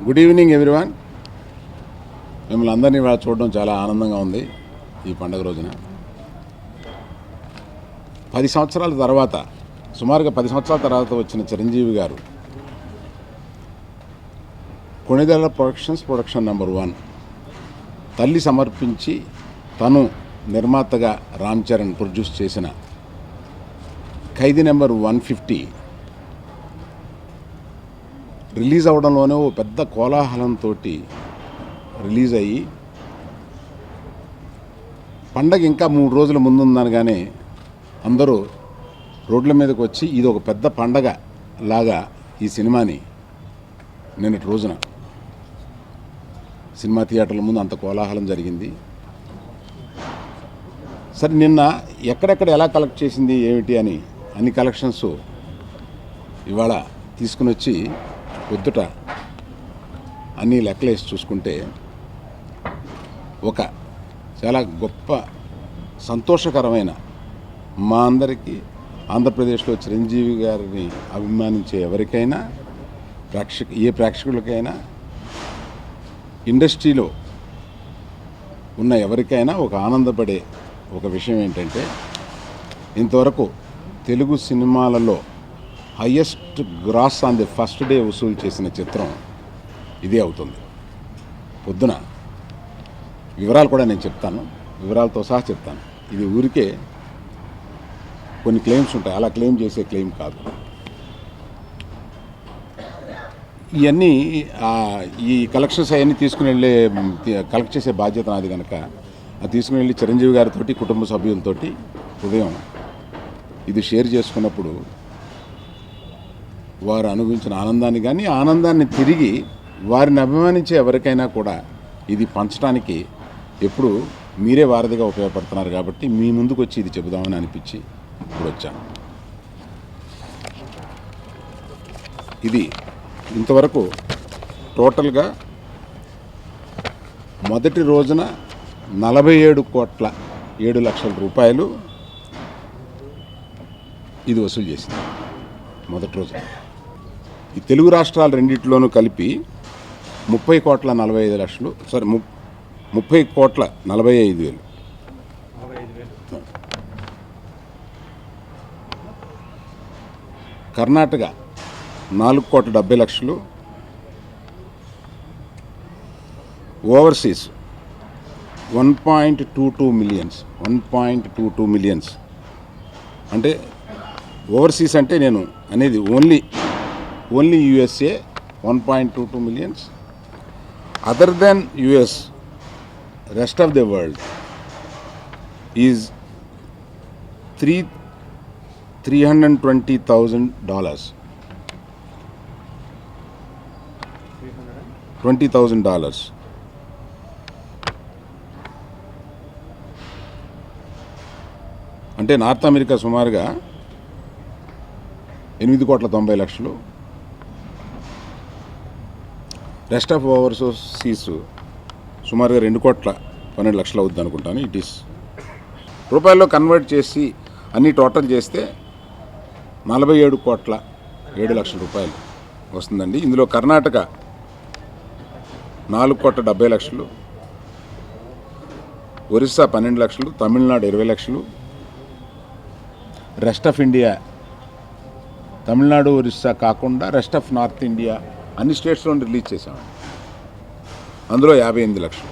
Good evening everyone. మిమ్మల్ని అందరినీ ఇవాళ చూడడం చాలా ఆనందంగా ఉంది. ఈ పండుగ రోజున 10 సంవత్సరాల తర్వాత, సుమారుగా 10 సంవత్సరాల తర్వాత వచ్చిన చిరంజీవి గారు కొణిదెల ప్రొడక్షన్ నంబర్ 1 తల్లి సమర్పించి తను నిర్మాతగా రామ్ చరణ్ ప్రొడ్యూస్ చేసిన ఖైదీ నెంబర్ 150 రిలీజ్ అవడంలోనే ఓ పెద్ద కోలాహలంతో రిలీజ్ అయ్యి పండగ ఇంకా 3 రోజుల ముందుందనగానే అందరూ రోడ్ల మీదకి వచ్చి ఇది ఒక పెద్ద పండగ లాగా ఈ సినిమాని నిన్నటి రోజున సినిమా థియేటర్ల ముందు అంత కోలాహలం జరిగింది. సరే, నిన్న ఎక్కడెక్కడ ఎలా కలెక్ట్ చేసింది ఏమిటి అని అన్ని కలెక్షన్స్ ఇవాళ తీసుకుని వచ్చి పొద్దుట అన్నీ లెక్కలేసి చూసుకుంటే ఒక చాలా గొప్ప సంతోషకరమైన, మా అందరికీ ఆంధ్రప్రదేశ్లో చిరంజీవి గారిని అభిమానించే ఎవరికైనా, ఏ ప్రేక్షకులకైనా, ఇండస్ట్రీలో ఉన్న ఎవరికైనా ఒక ఆనందపడే ఒక విషయం ఏంటంటే, ఇంతవరకు తెలుగు సినిమాలలో highest gross on the first day వసూలు చేసిన చిత్రం ఇదే అవుతుంది. పొద్దున వివరాలు కూడా నేను చెప్తాను, వివరాలతో సహా చెప్తాను. ఇది ఊరికే కొన్ని క్లెయిమ్స్ ఉంటాయి, అలా క్లెయిమ్ చేసే క్లెయిమ్ కాదు. ఇవన్నీ ఈ కలెక్షన్స్ అవన్నీ తీసుకుని వెళ్ళే కలెక్ట్ చేసే బాధ్యత నాది కనుక అది తీసుకుని వెళ్ళి చిరంజీవి గారితోటి, కుటుంబ సభ్యులతోటి ఉదయం ఇది షేర్ చేసుకున్నప్పుడు వారు అనుభవించిన ఆనందాన్ని కానీ, ఆనందాన్ని తిరిగి వారిని అభిమానించే ఎవరికైనా కూడా ఇది పంచడానికి ఎప్పుడు మీరే వారధిగా ఉపయోగపడుతున్నారు కాబట్టి మీ ముందుకు వచ్చి ఇది చెబుదామని అనిపించి ఇప్పుడు వచ్చాను. ఇది ఇంతవరకు టోటల్గా మొదటి రోజున 47,07,00,000 రూపాయలు ఇది వసూలు చేసింది మొదటి రోజు. ఈ తెలుగు రాష్ట్రాలు రెండింటిలోనూ కలిపి 30,45,00,000, సారీ 30,45,000. Karnataka 4,70,00,000, overseas 1.22 millions. అంటే ఓవర్సీస్ అంటే నేను అనేది only USA 1.22 millions. Other than US, rest of the world is $320,000. $20,000. అంటే నార్త్ అమెరికా సుమారుగా 8,90,00,000, రెస్ట్ ఆఫ్ ఓవర్సీస్ సుమారుగా 2,12,00,000 అవుద్ది అనుకుంటాను. ఇట్ ఈస్ రూపాయల్లో కన్వర్ట్ చేసి అన్నీ టోటల్ చేస్తే 47,07,00,000 రూపాయలు వస్తుందండి. ఇందులో Karnataka 4,70,00,000, Orissa 12,00,000, Tamil Nadu 20,00,000, rest of India Tamil Nadu, Orissa కాకుండా రెస్ట్ ఆఫ్ నార్త్ ఇండియా అన్ని స్టేట్స్లో రిలీజ్ చేసామండి. అందులో 58,00,000.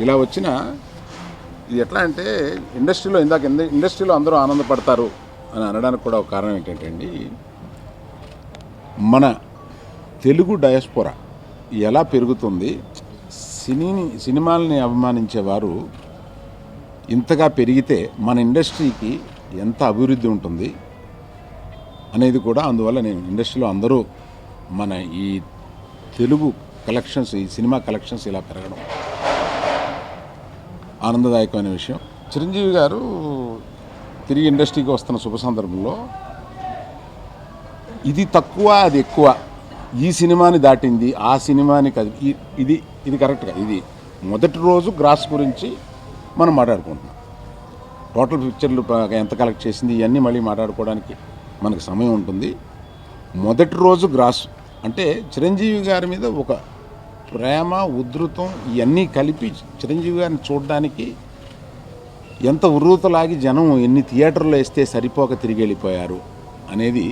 ఇలా వచ్చిన ఇది ఎట్లా అంటే ఇండస్ట్రీలో అందరూ ఆనందపడతారు అని అనడానికి కూడా ఒక కారణం ఏంటంటే అండి, మన తెలుగు డయాస్పోరా ఎలా పెరుగుతుంది, సినిమాలని అభిమానించేవారు ఇంతగా పెరిగితే మన ఇండస్ట్రీకి ఎంత అభివృద్ధి ఉంటుంది అనేది కూడా. అందువల్ల నేను ఇండస్ట్రీలో అందరూ మన ఈ తెలుగు కలెక్షన్స్, ఈ సినిమా కలెక్షన్స్ ఇలా పెరగడం ఆనందదాయకమైన విషయం. చిరంజీవి గారు తిరిగి ఇండస్ట్రీకి వస్తున్న శుభ సందర్భంలో ఇది తక్కువ అది ఎక్కువ, ఈ సినిమాని దాటింది ఆ సినిమాని కాదు, ఇది కరెక్ట్గా ఇది మొదటి రోజు గ్రాస్ గురించి మనం మాట్లాడుకుంటున్నాం. టోటల్ పిక్చర్లు ఎంత కలెక్ట్ చేసింది ఇవన్నీ మళ్ళీ మాట్లాడుకోవడానికి మనకు సమయం ఉంటుంది. మొదటి రోజు గ్రాస్ అంటే చిరంజీవి గారి మీద ఒక ప్రేమ, ఉధృతం ఇవన్నీ కలిపి చిరంజీవి గారిని చూడడానికి ఎంత ఉర్రూతలాగి జనం ఎన్ని థియేటర్లో వేస్తే సరిపోక తిరిగి వెళ్ళిపోయారు అనేది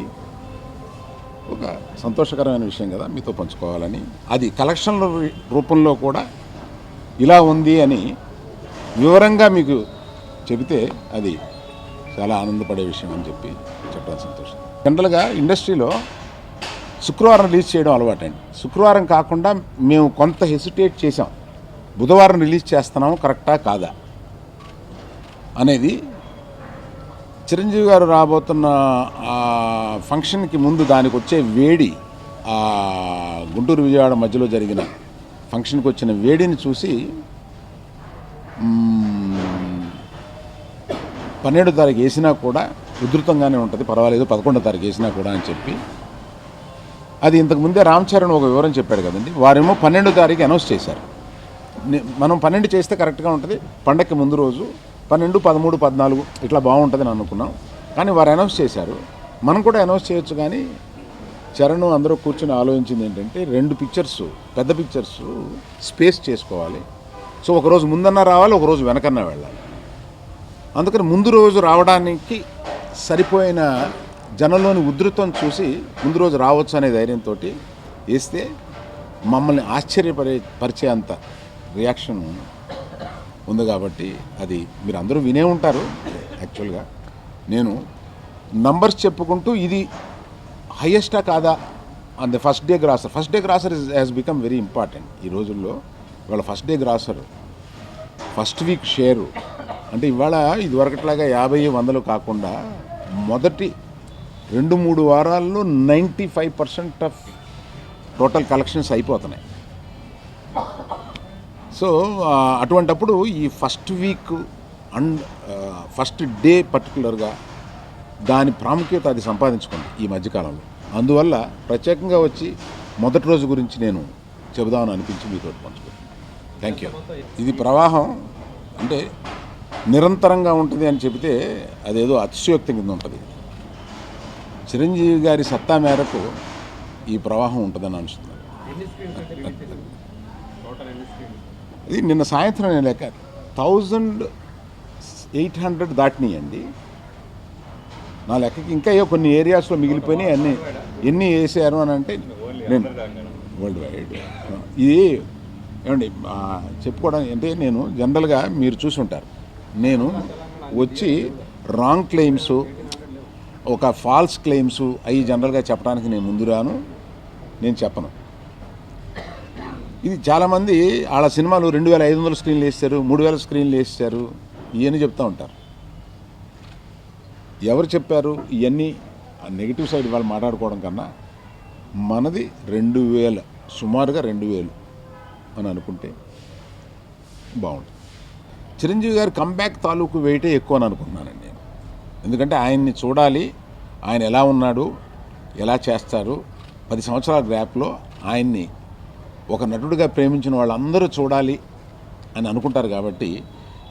ఒక సంతోషకరమైన విషయం కదా, మీతో పంచుకోవాలని. అది కలెక్షన్ల రూపంలో కూడా ఇలా ఉంది అని వివరంగా మీకు చెబితే అది చాలా ఆనందపడే విషయం అని చెప్పడం సంతోషం. జనరల్గా ఇండస్ట్రీలో శుక్రవారం రిలీజ్ చేయడం అలవాటండి. శుక్రవారం కాకుండా మేము కొంత హెసిటేట్ చేసాం, బుధవారం రిలీజ్ చేస్తున్నాము కరెక్టా కాదా అనేది. చిరంజీవి గారు రాబోతున్న ఫంక్షన్కి ముందు దానికి వచ్చే వేడి, గుంటూరు విజయవాడ మధ్యలో జరిగిన ఫంక్షన్కి వచ్చిన వేడిని చూసి 12వ తారీఖు వేసినా కూడా ఉధృతంగానే ఉంటుంది, పర్వాలేదు 11వ తారీఖు వేసినా కూడా అని చెప్పి, అది ఇంతకుముందే రామ్ చరణ్ ఒక వివరం చెప్పాడు కదండి. వారేమో 12వ తారీఖు అనౌన్స్ చేశారు. మనం 12 చేస్తే కరెక్ట్గా ఉంటుంది, పండగకి ముందు రోజు 12, 13, 14 ఇట్లా బాగుంటుందని అనుకున్నాం. కానీ వారు అనౌన్స్ చేశారు, మనం కూడా అనౌన్స్ చేయొచ్చు. కానీ చరణ్ అందరూ కూర్చొని ఆలోచించింది ఏంటంటే 2 పిక్చర్స్, పెద్ద పిక్చర్స్ స్పేస్ చేసుకోవాలి. సో ఒకరోజు ముందన్నా రావాలి, ఒకరోజు వెనకన్నా వెళ్ళాలి. అందుకని ముందు రోజు రావడానికి సరిపోయిన జనంలోని ఉధృతం చూసి ముందు రోజు రావచ్చు అనే ధైర్యంతో వేస్తే మమ్మల్ని పరిచే అంత రియాక్షన్ ఉంది. కాబట్టి అది మీరు అందరూ వినే ఉంటారు. యాక్చువల్గా నేను నంబర్స్ చెప్పుకుంటూ ఇది హయ్యెస్టా కాదా on the first day grosser. First day grosser has become very important ఈ రోజుల్లో. ఇవాళ first day grosser, first week share అంటే ఇవాళ ఇదివరకట్లాగా 50, 100 కాకుండా మొదటి 2-3 వారాల్లో 95% ఆఫ్ టోటల్ కలెక్షన్స్ అయిపోతున్నాయి. సో అటువంటప్పుడు ఈ first week and first day పర్టికులర్గా దాని ప్రాముఖ్యత అది సంపాదించుకుంది ఈ మధ్యకాలంలో. అందువల్ల ప్రత్యేకంగా వచ్చి మొదటి రోజు గురించి నేను చెబుదామని అనిపించి మీతో పంచుకుంటాను. Thank you. ఇది ప్రవాహం అంటే నిరంతరంగా ఉంటుంది అని చెబితే అదేదో అతిశయోక్తి కింద ఉంటుంది. చిరంజీవి గారి సత్తా మేరకు ఈ ప్రవాహం ఉంటుందని అనుకుంటున్నాను. ఇది నిన్న సాయంత్రం నేను లెక్క 1800 దాటినాయండి నా లెక్కకి. ఇంకా కొన్ని ఏరియాస్లో మిగిలిపోయినాయి. ఎన్ని వేసారు అని అంటే నేను వరల్డ్ వైడ్ ఇది ఏమండి చెప్పుకోవడం అంటే నేను జనరల్గా మీరు చూసి ఉంటారు, నేను వచ్చి రాంగ్ క్లెయిమ్స్, ఒక ఫాల్స్ క్లెయిమ్స్ అవి జనరల్గా చెప్పడానికి నేను ముందు రాను, నేను చెప్పను. ఇది చాలామంది వాళ్ళ సినిమాలు 2500 స్క్రీన్లు వేస్తారు, 3000 స్క్రీన్లు వేస్తారు, ఇవన్నీ చెప్తూ ఉంటారు. ఎవరు చెప్పారు ఇవన్నీ? నెగిటివ్ సైడ్ వాళ్ళు మాట్లాడుకోవడం కన్నా మనది 2000, సుమారుగా 2000 అని అనుకుంటే బాగుంటుంది. చిరంజీవి గారి కంబ్యాక్ తాలూకు వెయిటే ఎక్కువ అని అనుకుంటున్నానండి నేను. ఎందుకంటే ఆయన్ని చూడాలి, ఆయన ఎలా ఉన్నాడు, ఎలా చేస్తారు. 10 సంవత్సరాల గ్యాప్లో ఆయన్ని ఒక నటుడిగా ప్రేమించిన వాళ్ళందరూ చూడాలి అని అనుకుంటారు. కాబట్టి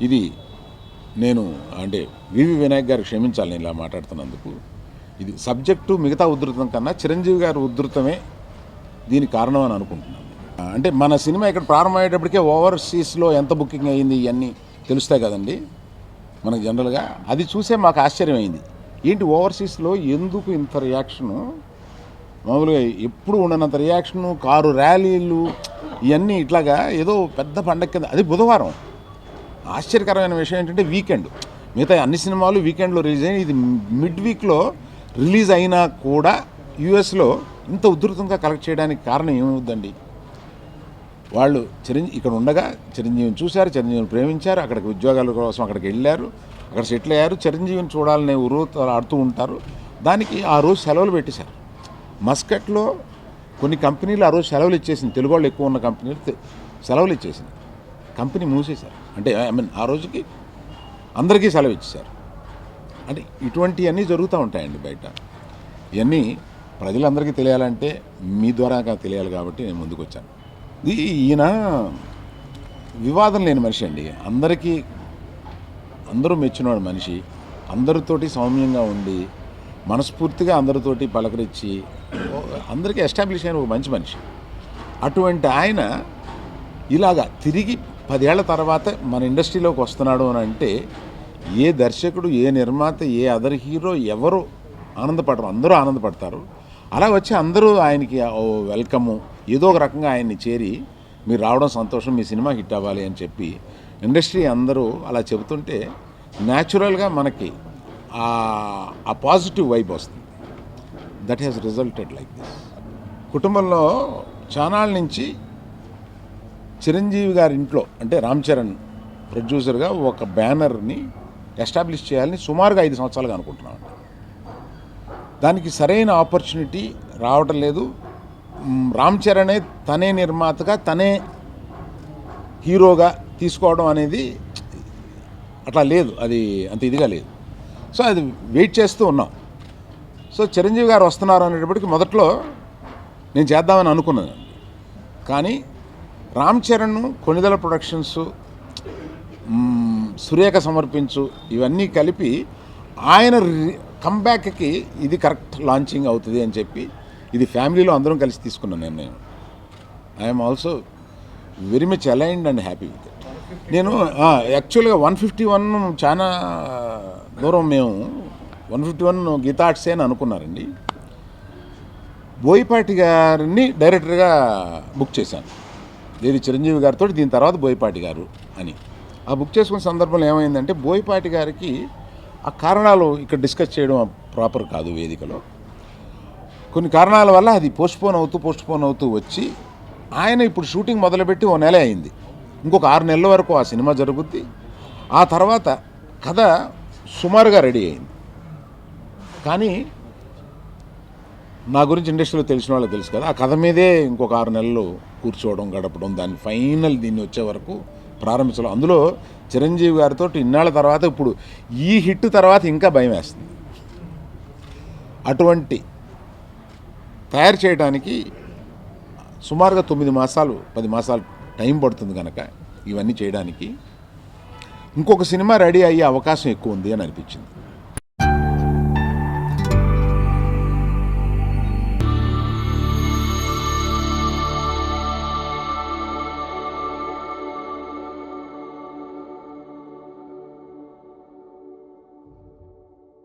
ఇది నేను అంటే వివి వినాయక్ గారు క్షమించాలి నేను ఇలా మాట్లాడుతున్నందుకు. ఇది సబ్జెక్టు మిగతా ఉధృతం కన్నా చిరంజీవి గారి ఉధృతమే దీనికి కారణం అని అనుకుంటున్నాను. అంటే మన సినిమా ఇక్కడ ప్రారంభమయ్యేటప్పటికే ఓవర్సీస్లో ఎంత బుకింగ్ అయ్యింది ఇవన్నీ తెలుస్తాయి కదండి మనకు జనరల్గా. అది చూసే మాకు ఆశ్చర్యం అయింది, ఏంటి ఓవర్సీస్లో ఎందుకు ఇంత రియాక్షను, మామూలుగా ఎప్పుడు ఉండనంత రియాక్షను, కారు ర్యాలీలు ఇవన్నీ ఇట్లాగా ఏదో పెద్ద పండగ కింద. అది బుధవారం. ఆశ్చర్యకరమైన విషయం ఏంటంటే వీకెండ్, మిగతా అన్ని సినిమాలు వీకెండ్లో రిలీజ్ అయినాయి, ఇది మిడ్ వీక్లో రిలీజ్ అయినా కూడా యూఎస్లో ఇంత ఉధృతంగా కలెక్ట్ చేయడానికి కారణం ఏమవుద్దండి? వాళ్ళు ఇక్కడ ఉండగా చిరంజీవిని చూశారు, చిరంజీవిని ప్రేమించారు, అక్కడికి ఉద్యోగాల కోసం అక్కడికి వెళ్ళారు, అక్కడ సెటిల్ అయ్యారు, చిరంజీవిని చూడాలనే ఆడుతూ ఉంటారు. దానికి ఆ రోజు సెలవులు పెట్టేశారు. మస్కట్లో కొన్ని కంపెనీలు ఆ రోజు సెలవులు ఇచ్చేసింది, తెలుగు వాళ్ళు ఎక్కువ ఉన్న కంపెనీలు సెలవులు ఇచ్చేసింది, కంపెనీ మూసేశారు. అంటే ఆ రోజుకి అందరికీ సెలవు ఇచ్చేశారు. అంటే ఇటువంటివన్నీ జరుగుతూ ఉంటాయండి బయట. ఇవన్నీ ప్రజలందరికీ తెలియాలంటే మీ ద్వారా తెలియాలి కాబట్టి నేను ముందుకు వచ్చాను. ఈయన వివాదం లేని మనిషి అండి, అందరూ మెచ్చినవాడు మనిషి, అందరితోటి సౌమ్యంగా ఉండి మనస్ఫూర్తిగా అందరితోటి పలకరించి అందరికీ ఎస్టాబ్లిష్ అయిన ఒక మంచి మనిషి. అటువంటి ఆయన ఇలాగా తిరిగి 10 ఏళ్ల తర్వాత మన ఇండస్ట్రీలోకి వస్తున్నాడు అని అంటే ఏ దర్శకుడు, ఏ నిర్మాత, ఏ అదర్ హీరో ఎవరు ఆనందపడరు, అందరూ ఆనందపడతారు. అలా వచ్చి అందరూ ఆయనకి వెల్కము, ఏదో ఒక రకంగా ఆయన్ని చేరి మీరు రావడం సంతోషం, మీ సినిమా హిట్ అవ్వాలి అని చెప్పి ఇండస్ట్రీ అందరూ అలా చెబుతుంటే న్యాచురల్గా మనకి ఆ పాజిటివ్ వైబ్ వస్తుంది. That has resulted like this. కుటుంబంలో చానాళ్ళ నుంచి చిరంజీవి గారి ఇంట్లో అంటే రామ్ చరణ్ ప్రొడ్యూసర్గా ఒక బ్యానర్ని ఎస్టాబ్లిష్ చేయాలని సుమారుగా 5 సంవత్సరాలుగా అనుకుంటున్నాం. దానికి సరైన ఆపర్చునిటీ రావటం లేదు. రామ్ చరణే తనే నిర్మాతగా, తనే హీరోగా తీసుకోవడం అనేది అట్లా లేదు, అది అంత ఇదిగా లేదు. సో అది వెయిట్ చేస్తూ ఉన్నాం. సో చిరంజీవి గారు వస్తున్నారు అనేటప్పటికి మొదట్లో నేను చేద్దామని అనుకున్నాను. కానీ రామ్ చరణ్, కొణిదెల ప్రొడక్షన్స్, సురేఖ సమర్పించు ఇవన్నీ కలిపి ఆయన కంబ్యాక్కి ఇది కరెక్ట్ లాంచింగ్ అవుతుంది అని చెప్పి ఇది ఫ్యామిలీలో అందరం కలిసి తీసుకున్న నిర్ణయం. I'm also very much aligned and happy with it. నేను యాక్చువల్గా 151 చాలా దూరం మేము 151 గీతా ఆర్ట్సే అని అనుకున్నారండి. బోయపాటి గారిని డైరెక్టర్గా బుక్ చేశాను. ఇది చిరంజీవి గారితో, దీని తర్వాత బోయపాటి గారు అని. ఆ బుక్ చేసుకున్న సందర్భంలో ఏమైందంటే బోయపాటి గారికి ఆ కారణాలు ఇక్కడ డిస్కస్ చేయడం ప్రాపర్ కాదు వేదికలో. కొన్ని కారణాల వల్ల అది పోస్ట్పోన్ అవుతూ వచ్చి ఆయన ఇప్పుడు షూటింగ్ మొదలుపెట్టి 1 నెల అయింది. ఇంకొక 6 నెలల వరకు ఆ సినిమా జరుగుద్ది. ఆ తర్వాత కథ సుమారుగా రెడీ అయింది. కానీ నా గురించి ఇండస్ట్రీలో తెలిసిన వాళ్ళకి తెలుసు కదా, ఆ కథ మీదే ఇంకొక 6 నెలలు కూర్చోవడం, గడపడం, దాని ఫైనల్ దీన్ని వచ్చే వరకు ప్రారంభించడం. అందులో చిరంజీవి గారితో ఇన్నాళ్ళ తర్వాత ఇప్పుడు ఈ హిట్ తర్వాత ఇంకా భయం వేస్తుంది. అటువంటి తయారు చేయడానికి సుమారుగా 9 మాసాలు 10 మాసాలు టైం పడుతుంది కనుక ఇవన్నీ చేయడానికి ఇంకొక సినిమా రెడీ అయ్యే అవకాశం ఎక్కువ ఉంది అని అనిపించింది.